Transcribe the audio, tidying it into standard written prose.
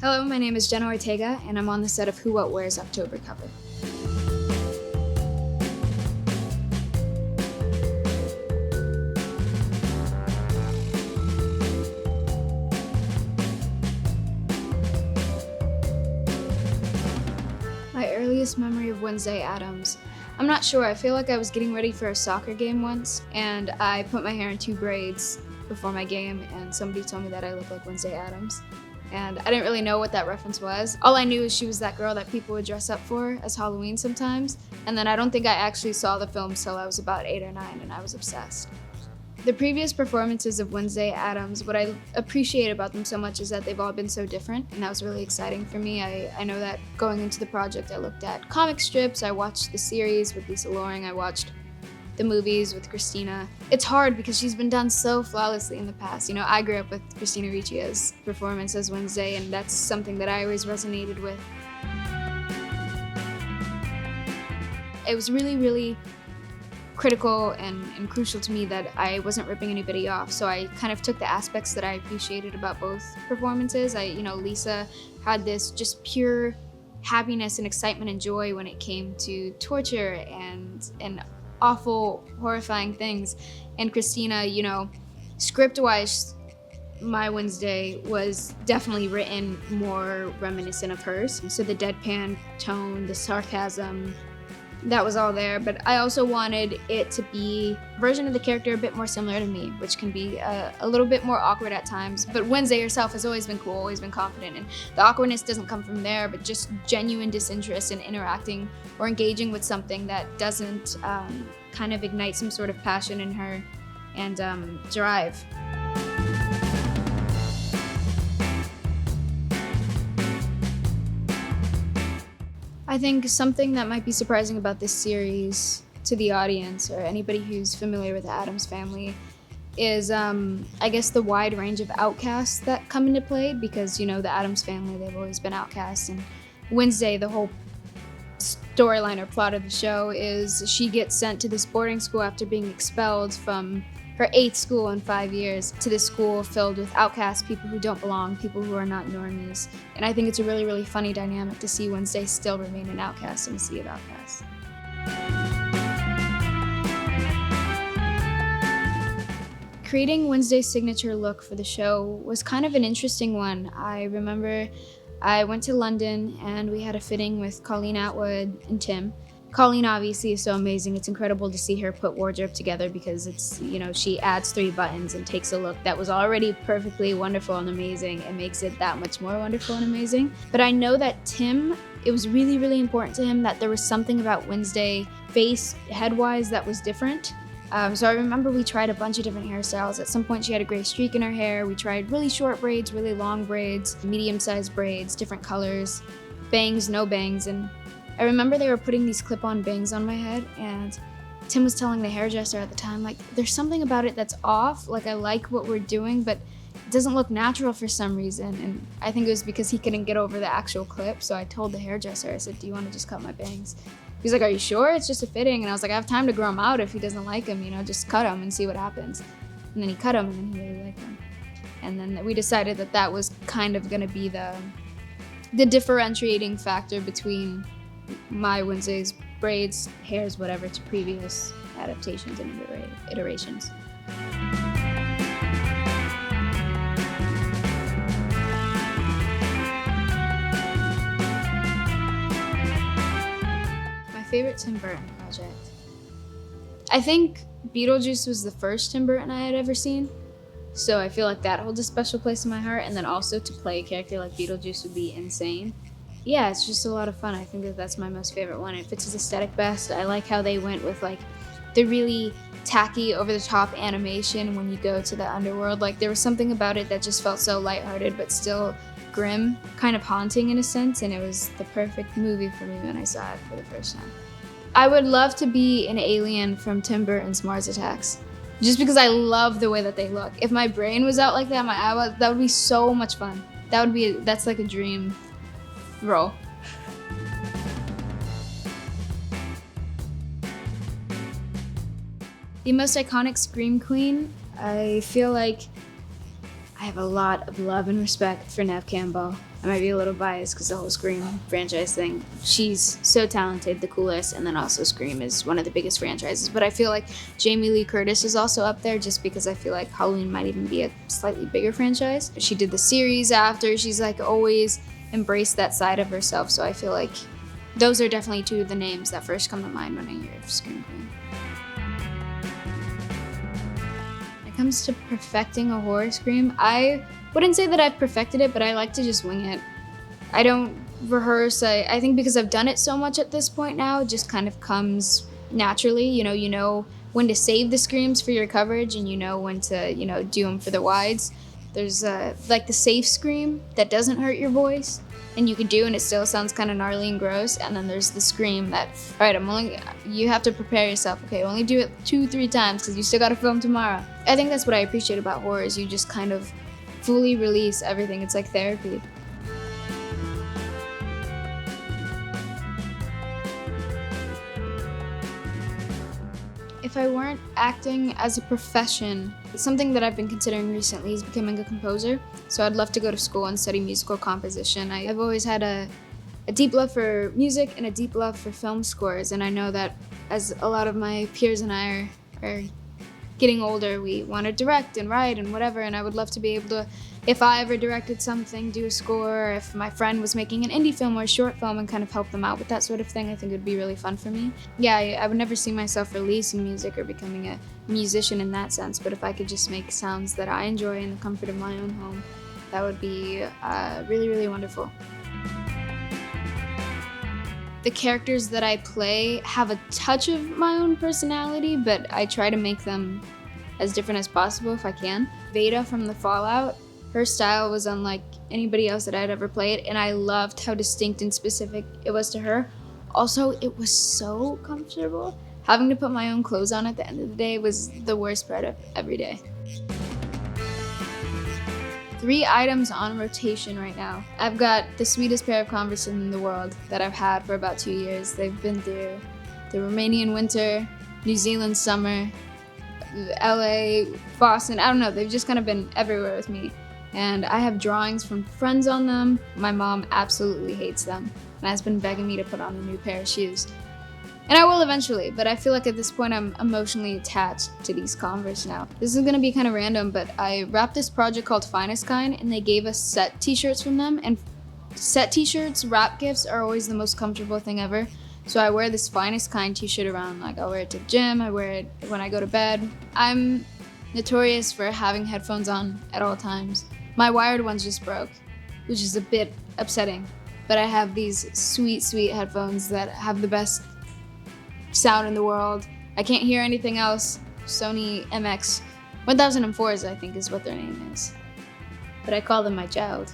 Hello, my name is Jenna Ortega, and I'm on the set of Who What Wears October cover. My earliest memory of Wednesday Addams. I'm not sure. I feel like I was getting ready for a soccer game once, and I put my hair in 2 braids before my game, and somebody told me that I looked like Wednesday Addams. And I didn't really know what that reference was. All I knew is she was that girl that people would dress up for as Halloween sometimes. And then I don't think I actually saw the films till I was about 8 or 9, and I was obsessed. The previous performances of Wednesday Addams, what I appreciate about them so much is that they've all been so different, and that was really exciting for me. I know that going into the project, I looked at comic strips, I watched the series with Lisa Loring, I watched the movies with Christina. It's hard because she's been done so flawlessly in the past. You know, I grew up with Christina Riccia's performance as Wednesday, and that's something that I always resonated with. It was really, really critical and crucial to me that I wasn't ripping anybody off. So I kind of took the aspects that I appreciated about both performances. Lisa had this just pure happiness and excitement and joy when it came to torture and awful, horrifying things. And Christina, script-wise, my Wednesday was definitely written more reminiscent of hers. So the deadpan tone, the sarcasm, that was all there. But I also wanted it to be a version of the character a bit more similar to me, which can be a little bit more awkward at times. But Wednesday herself has always been cool, always been confident. And the awkwardness doesn't come from there, but just genuine disinterest in interacting or engaging with something that doesn't kind of ignite some sort of passion in her and drive. I think something that might be surprising about this series to the audience or anybody who's familiar with the Addams family is, I guess, the wide range of outcasts that come into play because, the Addams family, they've always been outcasts. And Wednesday, the whole storyline or plot of the show is she gets sent to this boarding school after being expelled from her 8th school in 5 years to this school filled with outcasts, people who don't belong, people who are not normies. And I think it's a really, really funny dynamic to see Wednesday still remain an outcast in a sea of outcasts. Creating Wednesday's signature look for the show was kind of an interesting one. I remember I went to London and we had a fitting with Colleen Atwood and Tim. Colleen obviously is so amazing. It's incredible to see her put wardrobe together because it's, she adds 3 buttons and takes a look that was already perfectly wonderful and amazing and makes it that much more wonderful and amazing. But I know that Tim, it was really, really important to him that there was something about Wednesday face, head-wise, that was different. So I remember we tried a bunch of different hairstyles. At some point she had a gray streak in her hair. We tried really short braids, really long braids, medium-sized braids, different colors, bangs, no bangs, and I remember they were putting these clip-on bangs on my head, and Tim was telling the hairdresser at the time, there's something about it that's off. I like what we're doing, but it doesn't look natural for some reason. And I think it was because he couldn't get over the actual clip. So I told the hairdresser, I said, do you want to just cut my bangs? He's like, are you sure? It's just a fitting. And I was like, I have time to grow them out if he doesn't like them, just cut them and see what happens. And then he cut them, and then he really liked them. And then we decided that was kind of going to be the differentiating factor between my Wednesday's braids, hairs, whatever, to previous adaptations and iterations. My favorite Tim Burton project. I think Beetlejuice was the first Tim Burton I had ever seen, so I feel like that holds a special place in my heart, and then also to play a character like Beetlejuice would be insane. Yeah, it's just a lot of fun. I think that's my most favorite one. It fits his aesthetic best. I like how they went with the really tacky, over-the-top animation when you go to the underworld. There was something about it that just felt so lighthearted but still grim, kind of haunting in a sense, and it was the perfect movie for me when I saw it for the first time. I would love to be an alien from Tim Burton's Mars Attacks, just because I love the way that they look. If my brain was out like that, my eyeballs, that would be so much fun. That's like a dream role. The most iconic Scream Queen, I feel like I have a lot of love and respect for Neve Campbell. I might be a little biased because the whole Scream franchise thing. She's so talented, the coolest, and then also Scream is one of the biggest franchises. But I feel like Jamie Lee Curtis is also up there just because I feel like Halloween might even be a slightly bigger franchise. She did the series after. She's like always embraced that side of herself. So I feel like those are definitely two of the names that first come to mind when I hear of Scream Queen. When it comes to perfecting a horror scream, I wouldn't say that I've perfected it, but I like to just wing it. I don't rehearse. I think because I've done it so much at this point now, it just kind of comes naturally. You know when to save the screams for your coverage, and you know when to, do them for the wides. There's like the safe scream that doesn't hurt your voice, and you can do, and it still sounds kind of gnarly and gross. And then there's the scream that, all right, you have to prepare yourself. Okay, only do it 2-3 times because you still got to film tomorrow. I think that's what I appreciate about horror is you just kind of fully release everything. It's like therapy. If I weren't acting as a profession, something that I've been considering recently is becoming a composer. So I'd love to go to school and study musical composition. I've always had a deep love for music and a deep love for film scores, and I know that as a lot of my peers and I are getting older, we want to direct and write and whatever, and I would love to be able to, if I ever directed something, do a score, or if my friend was making an indie film or a short film and kind of help them out with that sort of thing, I think it would be really fun for me. Yeah, I would never see myself releasing music or becoming a musician in that sense, but if I could just make sounds that I enjoy in the comfort of my own home, that would be really, really wonderful. The characters that I play have a touch of my own personality, but I try to make them as different as possible if I can. Veda from The Fallout, her style was unlike anybody else that I'd ever played, and I loved how distinct and specific it was to her. Also, it was so comfortable. Having to put my own clothes on at the end of the day was the worst part of every day. 3 items on rotation right now. I've got the sweetest pair of Converse in the world that I've had for about 2 years. They've been through the Romanian winter, New Zealand summer, LA, Boston, I don't know, they've just kind of been everywhere with me. And I have drawings from friends on them. My mom absolutely hates them and has been begging me to put on a new pair of shoes. And I will eventually, but I feel like at this point I'm emotionally attached to these Converse now. This is gonna be kind of random, but I wrapped this project called Finest Kind, and they gave us set t-shirts from them, and set t-shirts, wrap gifts are always the most comfortable thing ever. So I wear this Finest Kind t-shirt around, like I'll wear it to the gym, I wear it when I go to bed. I'm notorious for having headphones on at all times. My wired ones just broke, which is a bit upsetting, but I have these sweet, sweet headphones that have the best sound in the world. I can't hear anything else. Sony MX 1004s, I think is what their name is. But I call them my child.